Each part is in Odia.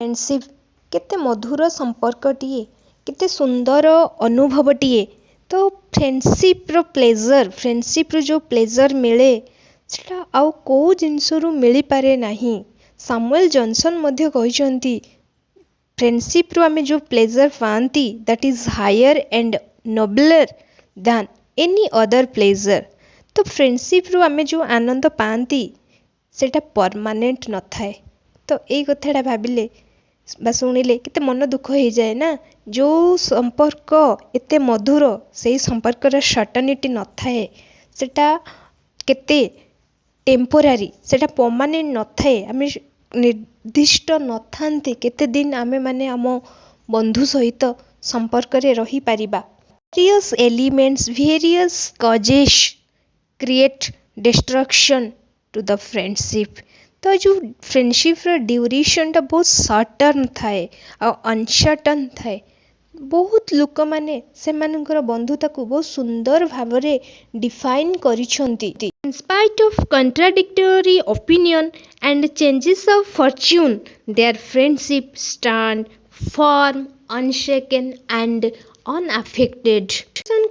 फ्रेंडशिप केते मधुर संपर्कटिए केते सुंदर अनुभवटिए। तो फ्रेंडशिप रो जो प्लेजर मिले सेटा आउ को जिनसरू मिली पारे नाही। सामुएल जॉनसन मध्य कहिसंती फ्रेंडशिप रो आमे जो प्लेजर पांती that is higher and nobler than any other pleasure. तो फ्रेंडशिप रो आमे जो आनंद पांती सेटा परमानेंट न थाए। तो यही कथाटा भाविले बा शुणिले केते मन दुख हो जाए ना। जो संपर्क एते मधुर से संपर्कर सर्टनिटी न थाए सेटा केते टेम्पोरारी सेटा परमानेंट न थाए। आमे निर्दिष्ट न थांती केते दिन आमे माने आम बंधु सहित संपर्क रे रही पारिबा। Various elements various causes create destruction to the friendship. तो जो फ्रेंडशिप रो ड्यूरेशन टा बहुत सर्टन थाए और अनसर्टन थाए। बहुत लोक माने से मानकर बंधुता को बहुत सुंदर भावरे डिफाइन करिसंती। In spite of contradictory opinion and changes of fortune, their friendship stand firm, unshaken and unaffected.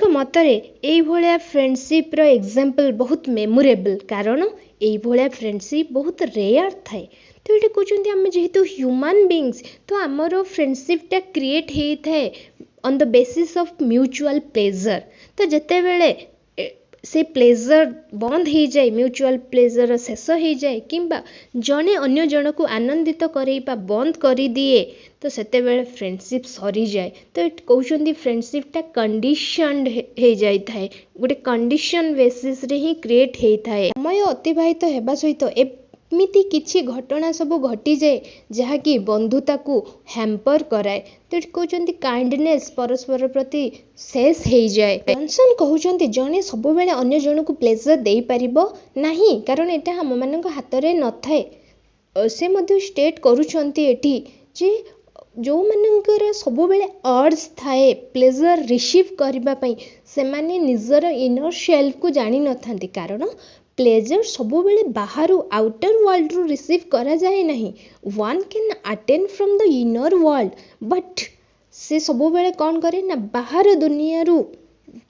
मतरे एई भलिया फ्रेंडशिप रो एग्जांपल बहुत मेमोरेबल कारण एई भलिया फ्रेंडशिप बहुत रेयर थाए। तो ये कहते आम जेहेतु ह्यूमन बीइंग्स तो आमर फ्रेंडशिप टा क्रिएट होता है on the basis of mutual pleasure. तो जिते बेले से प्लेजर बंद हो जाए म्यूचुअल प्लेजर शेष हो जाए किंबा जड़े अन्य जन को आनंदित करवा बंद कर दिए तो सेते बेले फ्रेंडशिप सरी जाए। तो कहते फ्रेंडशिप टा कंडीशनड हो जाए गोटे कंडीशन बेसिस रे ही क्रिएट होता है। समय अतिबाहित होगा सहित एमिति किछि घटना सब घटी जाए जहाँकि बंधुता को हैम्पर कराए। तो कहते काइंडनेस परस्पर प्रति शेष हो जाए। जॉनसन कहते जड़े सब बेले अन्य जन को प्लेजर दे पारिबो नाही कारण एटा हम मानक हाथ रे न थाए। से मध्य स्टेट करूछंती एठी जे जो मानकर सब बेले अर्ज थाए प्लेजर रिसीव करबा पई से माने निजर इनर सेल्फ को जानी न थांती कारण प्लेजर सब बेले बाहर आउटर वर्ल्ड रु रिसीव करा जाए नहीं। One can attain from the inner world but से सब बेले कौन करे ना बाहर दुनिया रु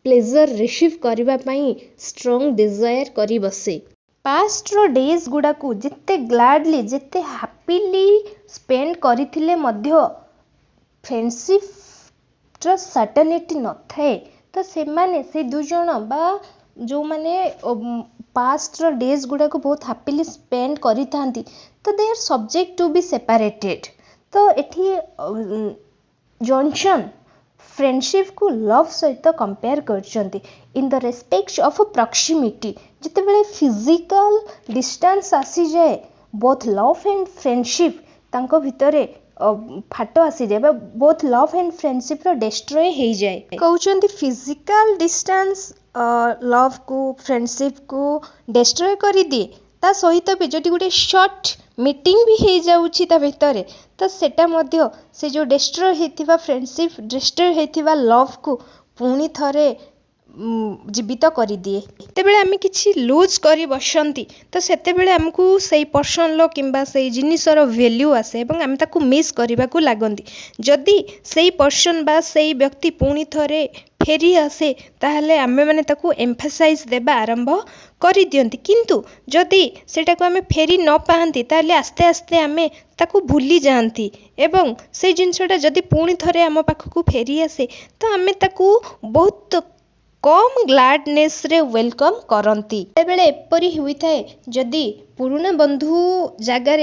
प्लेजर रिसीव करबा पई स्ट्रांग डिजायर करी बसे। पास्ट रो डेज गुडा को जिते ग्लैडली जिते हैप्पीली स्पेंड करिथिले मध्य फ्रेंडशिप रो सर्टेनिटी न थाए। तो से माने से दु जण बा जो माने पास्ट रो डेज गुडा को बहुत हैप्पीली स्पेंड करी थांती तो they are subject to be separated. तो एठी जॉनसन फ्रेंडशिप को लव सहित कंपेयर करछंती in the respect of proximity. जिते बेले फिजिकल डिस्टेंस आसी जाए बोथ लव एंड फ्रेंडशिप तांको भितरे फाट आसी जाए बोथ लव एंड फ्रेंडशिप रो डिस्ट्रॉय हो जाए। कहउछंती फिजिकल डिस्टेंस लव को फ्रेंडशिप को डिस्ट्रॉय करी दिए ता सहित भी जदि गोटे शॉर्ट मीटिंग भी हो जाउछि ता भितरे तो सेटा मध्य से जो डिस्ट्रॉय हेतिबा फ्रेंडशिप डिस्ट्रॉय हेतिबा लव को पुणी थरे जीवित कर दिए। तेबेले आमे किछि लूज करी बसंती तो सेते बेले हमकु सेई पर्सन लो किंबा सेई जिनिसर वैल्यू आसे एवं आमे ताकू मिस करबा को लागंती। जदि सेई पर्सन बा सेई व्यक्ति पुणी थरे फेरी आसे ताहले आमे माने ताकू एम्फसाइज देबा आरंभ करी दियंती किंतु जदि सेटा को आमे फेरी न पाहंती ताहले आस्ते आस्ते आमे ताकू भूली जांती एवं सेई जिनिसटा जदि पुणी थरे आम पाखकू फेरी आसे तो आमे ताकू बहुत कम ग्लाडनेस रे वेलकम करंती। बेले एपरी हुई थाए जदि पुराना बंधु जगार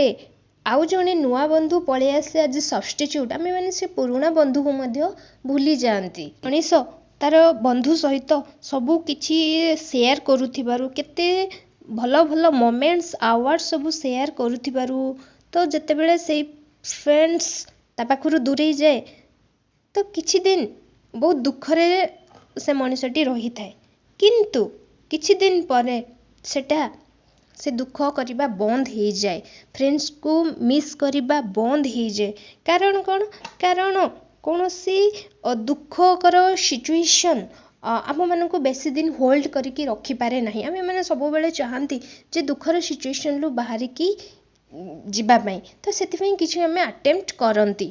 आउ जने नुआ बंधु पळे आसे आज सब्स्टिट्यूट आमे माने से पुराना बंधु को मध्य भूली जांती। मनीष तार बंधु सहित सबू किछि शेयर करूथिबारु केते भल भल मोमेंट्स आवर्ड सबू शेयर करूथिबारु तो जते बेले से फ्रेंड्स ता पाखरु दूरे जाए तो किछि दिन बहुत दुख रे से मनुष्यटी रही थाए किंतु किछि दिन परे सेटा से दुख करबा बंद हो जाए फ्रेंड्स को मिस करबा बंद हो जाए। कारण कौन कारण कौन सी दुखकर सिचुएशन आम मान को बेसी दिन होल्ड करके रखिपारे नहीं। आम मैंने सब बेले चाहती जे दुखर सिचुएशन रु बाहर की ଯିବା ପାଇଁ ତ ସେଥିପାଇଁ କିଛି ଆମେ ଆଟେମ୍ପ୍ଟ କରନ୍ତି।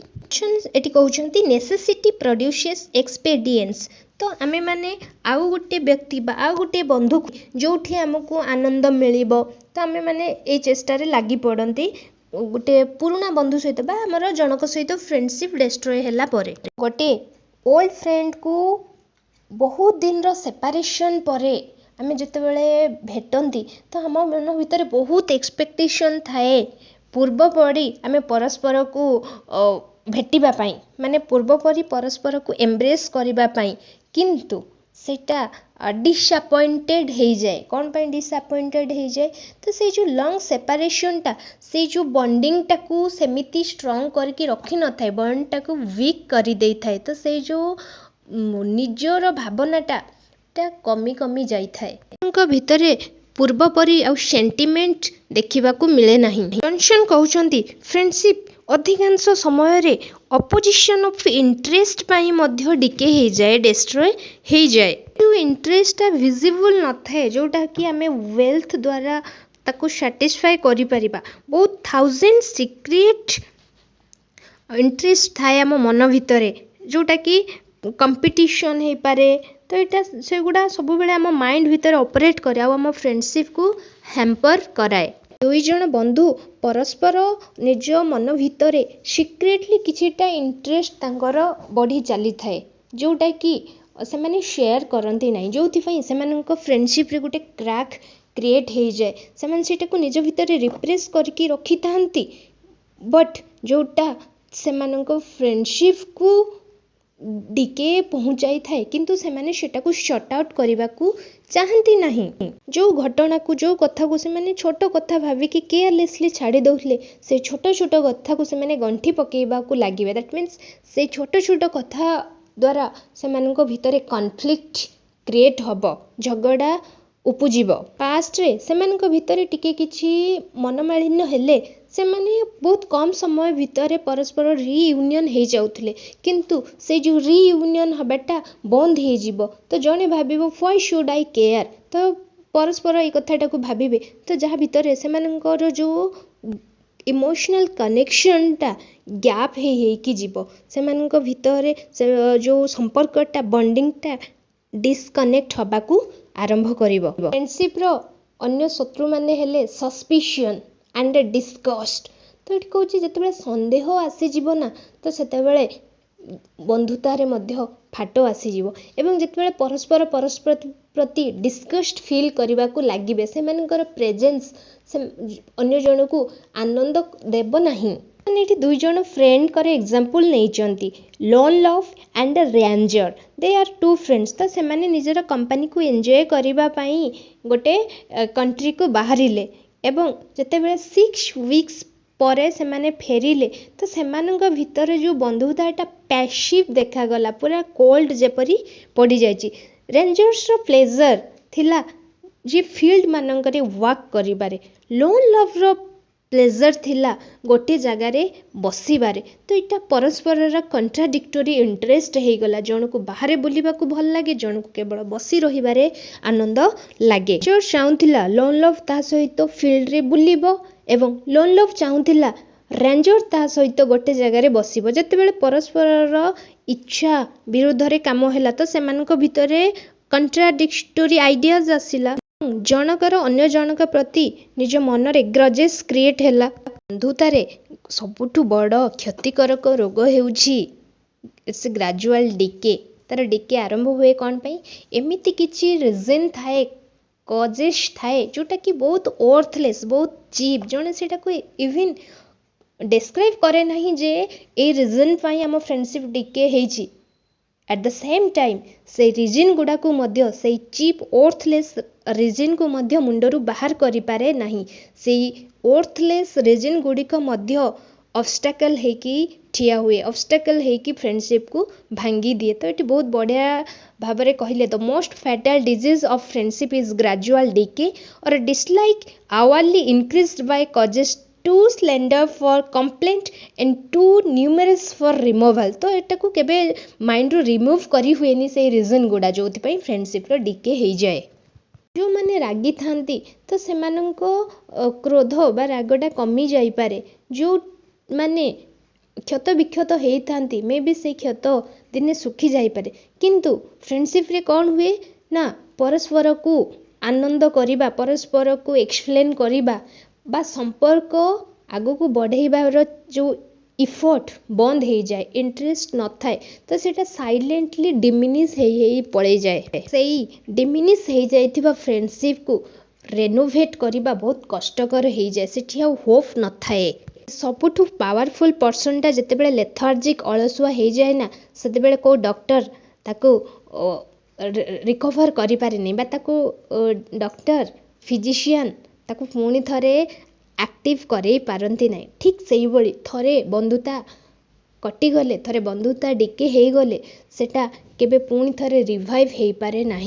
ଏଠି କହୁଛନ୍ତି ନେସେସିଟି ପ୍ରଡ୍ୟୁସେସ୍ ଏକ୍ସପେଡିଏନ୍ସ। ତ ଆମେମାନେ ଆଉ ଗୋଟେ ବ୍ୟକ୍ତି ବା ଆଉ ଗୋଟେ ବନ୍ଧୁକୁ ଯେଉଁଠି ଆମକୁ ଆନନ୍ଦ ମିଳିବ ତ ଆମେମାନେ ଏଇ ଚେଷ୍ଟାରେ ଲାଗି ପଡ଼ନ୍ତି ଗୋଟେ ପୁରୁଣା ବନ୍ଧୁ ସହିତ ବା ଆମର ଜଣଙ୍କ ସହିତ ଫ୍ରେଣ୍ଡସିପ୍ ଡେଷ୍ଟ୍ରୟ ହେଲା ପରେ। ଗୋଟେ ଓଲ୍ଡ ଫ୍ରେଣ୍ଡକୁ ବହୁତ ଦିନର ସେପାରେସନ୍ ପରେ ଆମେ ଯେତେବେଳେ ଭେଟନ୍ତି ତ ଆମ ମନ ଭିତରେ ବହୁତ ଏକ୍ସପେକ୍ଟେସନ୍ ଥାଏ ପୂର୍ବ ପରି ଆମେ ପରସ୍ପରକୁ ଭେଟିବା ପାଇଁ, ମାନେ ପୂର୍ବପରି ପରସ୍ପରକୁ ଏମ୍ବ୍ରେସ୍ କରିବା ପାଇଁ, କିନ୍ତୁ ସେଇଟା ଡିସଆପଏଣ୍ଟେଡ୍ ହେଇଯାଏ। କ'ଣ ପାଇଁ ଡିସଆପଏଣ୍ଟେଡ୍ ହେଇଯାଏ? ତ ସେଇ ଯେଉଁ ଲଙ୍ଗ ସେପାରେସନ୍ଟା ସେଇ ଯେଉଁ ବଣ୍ଡିଙ୍ଗଟାକୁ ସେମିତି ଷ୍ଟ୍ରଙ୍ଗ କରିକି ରଖିନଥାଏ, ବଣ୍ଡଟାକୁ ୱିକ୍ କରିଦେଇଥାଏ। ତ ସେଇ ଯେଉଁ ନିଜର ଭାବନାଟା କମି କମି ଯାଇଥାଏ, ତାଙ୍କ ଭିତରେ ପୂର୍ବ ପରି ଆଉ ସେଣ୍ଟିମେଣ୍ଟ ଦେଖିବାକୁ ମିଳେ ନାହିଁ। ଜନସନ୍ କହୁଛନ୍ତି ଫ୍ରେଣ୍ଡସିପ୍ ଅଧିକାଂଶ ସମୟରେ ଅପୋଜିସନ୍ ଅଫ୍ ଇଣ୍ଟରେଷ୍ଟ ପାଇଁ ମଧ୍ୟ ଡିକେ ହେଇଯାଏ, ଡେଷ୍ଟ୍ରୟ ହେଇଯାଏ। ଯେଉଁ ଇଣ୍ଟରେଷ୍ଟଟା ଭିଜିବୁଲ୍ ନଥାଏ, ଯେଉଁଟାକି ଆମେ ୱେଲ୍ଥ ଦ୍ୱାରା ତାକୁ ସାଟିସ୍ଫାଏ କରିପାରିବା, ବହୁତ ଥାଉଜେଣ୍ଡ ସିକ୍ରେଟ୍ ଇଣ୍ଟରେଷ୍ଟ ଥାଏ ଆମ ମନ ଭିତରେ, ଯେଉଁଟାକି କମ୍ପିଟିସନ୍ ହେଇପାରେ। ତ ଏଇଟା ସେଗୁଡ଼ା ସବୁବେଳେ ଆମ ମାଇଣ୍ଡ ଭିତରେ ଅପରେଟ୍ କରେ ଆଉ ଆମ ଫ୍ରେଣ୍ଡସିପ୍କୁ ହ୍ୟାମ୍ପର କରାଏ। ଦୁଇ ଜଣ ବନ୍ଧୁ ପରସ୍ପର ନିଜ ମନ ଭିତରେ ସିକ୍ରେଟଲି କିଛିଟା ଇଣ୍ଟରେଷ୍ଟ ତାଙ୍କର ବଢ଼ି ଚାଲିଥାଏ, ଯେଉଁଟାକି ସେମାନେ ସେୟାର କରନ୍ତି ନାହିଁ, ଯେଉଁଥିପାଇଁ ସେମାନଙ୍କ ଫ୍ରେଣ୍ଡସିପ୍ରେ ଗୋଟେ କ୍ରାକ୍ କ୍ରିଏଟ୍ ହେଇଯାଏ। ସେମାନେ ସେଇଟାକୁ ନିଜ ଭିତରେ ରିପ୍ରେସ୍ କରିକି ରଖିଥାନ୍ତି, ବଟ୍ ଯେଉଁଟା ସେମାନଙ୍କ ଫ୍ରେଣ୍ଡସିପ୍କୁ ଡିକେ ପହଞ୍ଚାଇଥାଏ, କିନ୍ତୁ ସେମାନେ ସେଟାକୁ ସର୍ଟ ଆଉଟ୍ କରିବାକୁ ଚାହାନ୍ତି ନାହିଁ। ଯେଉଁ ଘଟଣାକୁ ଯେଉଁ କଥାକୁ ସେମାନେ ଛୋଟ କଥା ଭାବିକି କେୟାରଲେସଲି ଛାଡ଼ି ଦେଉଥିଲେ, ସେ ଛୋଟ ଛୋଟ କଥାକୁ ସେମାନେ ଗଣ୍ଠି ପକାଇବାକୁ ଲାଗିବେ। ଦ୍ୟାଟ୍ ମିନ୍ସ ସେଇ ଛୋଟ ଛୋଟ କଥା ଦ୍ୱାରା ସେମାନଙ୍କ ଭିତରେ କନଫ୍ଲିକ୍ଟ କ୍ରିଏଟ୍ ହେବ, ଝଗଡ଼ା ଉପୁଜିବ। ପାଷ୍ଟରେ ସେମାନଙ୍କ ଭିତରେ ଟିକେ କିଛି ମନମାଳିନ୍ୟ ହେଲେ ସେମାନେ ବହୁତ କମ୍ ସମୟ ଭିତରେ ପରସ୍ପର ରିୟୁନିୟନ୍ ହେଇଯାଉଥିଲେ, କିନ୍ତୁ ସେଇ ଯେଉଁ ରିୟୁନିୟନ୍ ହେବାଟା ବନ୍ଦ ହେଇଯିବ। ତ ଜଣେ ଭାବିବ ହ୍ୱାଇ ସୁଡ୍ ଆଇ କେୟାର, ତ ପରସ୍ପର ଏଇ କଥାଟାକୁ ଭାବିବେ। ତ ଯାହା ଭିତରେ ସେମାନଙ୍କର ଯେଉଁ ଇମୋସନାଲ୍ କନେକ୍ସନ୍ଟା ଗ୍ୟାପ୍ ହେଇକି ଯିବ, ସେମାନଙ୍କ ଭିତରେ ଯେଉଁ ସମ୍ପର୍କଟା ବଣ୍ଡିଙ୍ଗଟା ଡିସକନେକ୍ଟ ହେବାକୁ ଆରମ୍ଭ କରିବ। ଫ୍ରେଣ୍ଡସିପ୍ର ଅନ୍ୟ ଶତ୍ରୁମାନେ ହେଲେ ସସ୍ପିସିଅନ୍ ଆଣ୍ଡ ଡିସଗଷ୍ଟ। ତ ଏଠି କହୁଛି ଯେତେବେଳେ ସନ୍ଦେହ ଆସିଯିବ ନା, ତ ସେତେବେଳେ ବନ୍ଧୁତାରେ ମଧ୍ୟ ଫାଟ ଆସିଯିବ ଏବଂ ଯେତେବେଳେ ପରସ୍ପର ପ୍ରତି ଡିସଗଷ୍ଟ ଫିଲ୍ କରିବାକୁ ଲାଗିବେ, ସେମାନଙ୍କର ପ୍ରେଜେନ୍ସ ଅନ୍ୟ ଜଣକୁ ଆନନ୍ଦ ଦେବ ନାହିଁ। ମାନେ ଏଠି ଦୁଇ ଜଣ ଫ୍ରେଣ୍ଡଙ୍କର ଏକ୍ଜାମ୍ପଲ୍ ନେଇଛନ୍ତି, lone love and ranger. They are two friends. ତ ସେମାନେ ନିଜର କମ୍ପାନୀକୁ ଏନ୍ଜୟ କରିବା ପାଇଁ ଗୋଟେ କଣ୍ଟ୍ରିକୁ ବାହାରିଲେ ଏବଂ ଯେତେବେଳେ 6 weeks ପରେ ସେମାନେ ଫେରିଲେ, ତ ସେମାନଙ୍କ ଭିତରେ ଯେଉଁ ବନ୍ଧୁତାଟା ପ୍ୟାସିଭ୍ ଦେଖାଗଲା, ପୁରା କୋଲ୍ଡ ଯେପରି ପଡ଼ିଯାଇଛି। ରେଞ୍ଜର୍ସର ପ୍ଲେଜର ଥିଲା ଯିଏ ଫିଲ୍ଡ ମାନଙ୍କରେ ୱାକ୍ କରିବାରେ, ଲୋନ୍ ଲଭ୍ର ପ୍ଲେଜର ଥିଲା ଗୋଟିଏ ଜାଗାରେ ବସିବାରେ। ତ ଏଇଟା ପରସ୍ପରର କଣ୍ଟ୍ରାଡିକ୍ଟୋରୀ ଇଣ୍ଟରେଷ୍ଟ ହେଇଗଲା, ଜଣକୁ ବାହାରେ ବୁଲିବାକୁ ଭଲ ଲାଗେ, ଜଣକୁ କେବଳ ବସି ରହିବାରେ ଆନନ୍ଦ ଲାଗେ। ରେଞ୍ଜର ଚାହୁଁଥିଲା ଲୋନ୍ ଲଭ୍ ତା ସହିତ ଫିଲ୍ଡରେ ବୁଲିବ ଏବଂ ଲୋନ୍ ଲଭ୍ ଚାହୁଁଥିଲା ରେଞ୍ଜର ତା ସହିତ ଗୋଟେ ଜାଗାରେ ବସିବ। ଯେତେବେଳେ ପରସ୍ପରର ଇଚ୍ଛା ବିରୁଦ୍ଧରେ କାମ ହେଲା, ତ ସେମାନଙ୍କ ଭିତରେ କଣ୍ଟ୍ରାଡିକ୍ଟୋରୀ ଆଇଡିଆଜ ଆସିଲା, ଜଣକର ଅନ୍ୟ ଜଣକ ପ୍ରତି ନିଜ ମନରେ ଗ୍ରଜେସ୍ କ୍ରିଏଟ୍ ହେଲା। ବନ୍ଧୁତାରେ ସବୁଠୁ ବଡ଼ କ୍ଷତିକାରକ ରୋଗ ହେଉଛି ଇଟ୍ସ ଗ୍ରାଜୁଆଲ ଡିକେ। ତାର ଡିକେ ଆରମ୍ଭ ହୁଏ କ'ଣ ପାଇଁ? ଏମିତି କିଛି ରିଜନ୍ ଥାଏ, କଜେସ୍ ଥାଏ, ଯେଉଁଟାକି ବହୁତ ୱର୍ଥଲେସ୍, ବହୁତ ଚିପ୍। ଜଣେ ସେଇଟାକୁ ଇଭିନ୍ ଡେସ୍କ୍ରାଇବ୍ କରେ ନାହିଁ ଯେ ଏଇ ରିଜନ୍ ପାଇଁ ଆମ ଫ୍ରେଣ୍ଡସିପ୍ ଡିକେ ହେଇଛି। ଆଟ୍ ଦ ସେମ୍ ଟାଇମ୍ ସେଇ ରିଜନ୍ ଗୁଡ଼ାକୁ ମଧ୍ୟ, ସେଇ ଚିପ୍ ୱର୍ଥଲେସ୍ ରିଜନ୍କୁ ମଧ୍ୟ ମୁଣ୍ଡରୁ ବାହାର କରିପାରେ ନାହିଁ। ସେଇ ୱର୍ଥଲେସ୍ ରିଜନ୍ ଗୁଡ଼ିକ ମଧ୍ୟ ଅବଷ୍ଟାକଲ୍ ହେଇକି ଠିଆ ହୁଏ, ଅବଷ୍ଟାକଲ୍ ହେଇକି ଫ୍ରେଣ୍ଡସିପ୍କୁ ଭାଙ୍ଗି ଦିଏ। ତ ଏଠି ବହୁତ ବଢ଼ିଆ ଭାବରେ କହିଲେ, the most fatal disease of friendship is gradual decay or dislike hourly increased by causes too slender for complaint and too numerous for removal. ତ ଏଟାକୁ କେବେ ମାଇଣ୍ଡରୁ ରିମୁଭ୍ କରି ହୁଏନି ସେଇ ରିଜନ୍ ଗୁଡ଼ା, ଯେଉଁଥିପାଇଁ ଫ୍ରେଣ୍ଡସିପ୍ର ଡିକେ ହେଇଯାଏ। ଯେଉଁମାନେ ରାଗିଥାନ୍ତି ତ ସେମାନଙ୍କ କ୍ରୋଧ ବା ରାଗଟା କମି ଯାଇପାରେ। ଯେଉଁମାନେ କ୍ଷତ ବିକ୍ଷତ ହେଇଥାନ୍ତି ମେ ବି ସେଇ କ୍ଷତ ଦିନେ ଶୁଖି ଯାଇପାରେ। କିନ୍ତୁ ଫ୍ରେଣ୍ଡସିପ୍ରେ କ'ଣ ହୁଏ ନା ପରସ୍ପରକୁ ଆନନ୍ଦ କରିବା, ପରସ୍ପରକୁ ଏକ୍ସପ୍ଲେନ୍ କରିବା ବା ସମ୍ପର୍କ ଆଗକୁ ବଢ଼େଇବାର ଯେଉଁ ଇଫର୍ଟ ବନ୍ଦ ହେଇଯାଏ, ଇଣ୍ଟରେଷ୍ଟ ନଥାଏ, ତ ସେଇଟା ସାଇଲେଣ୍ଟଲି ଡିମିନିସ୍ ହେଇ ହେଇ ପଳେଇଯାଏ। ସେଇ ଡିମିନିସ୍ ହେଇଯାଇଥିବା ଫ୍ରେଣ୍ଡସିପ୍କୁ ରେନୋଭେଟ୍ କରିବା ବହୁତ କଷ୍ଟକର ହେଇଯାଏ। ସେଠି ଆଉ ହୋପ୍ ନଥାଏ। ସବୁଠୁ ପାୱାରଫୁଲ୍ ପର୍ସନଟା ଯେତେବେଳେ ଲେଥାର୍ଜିକ୍ ଅଳସୁଆ ହେଇଯାଏ ନା, ସେତେବେଳେ କେଉଁ ଡକ୍ଟର ତାକୁ ରିକଭର୍ କରିପାରେନି ବା ତାକୁ ଡକ୍ଟର ଫିଜିସିଆନ୍ ତାକୁ ପୁଣି ଥରେ ଆକ୍ଟିଭ୍ କରେଇ ପାରନ୍ତି ନାହିଁ। ଠିକ୍ ସେଇଭଳି ଥରେ ବନ୍ଧୁତା କଟିଗଲେ, ଥରେ ବନ୍ଧୁତା ଡିକେ ହେଇଗଲେ ସେଟା କେବେ ପୁଣି ଥରେ ରିଭାଇଭ୍ ହେଇପାରେ ନାହିଁ।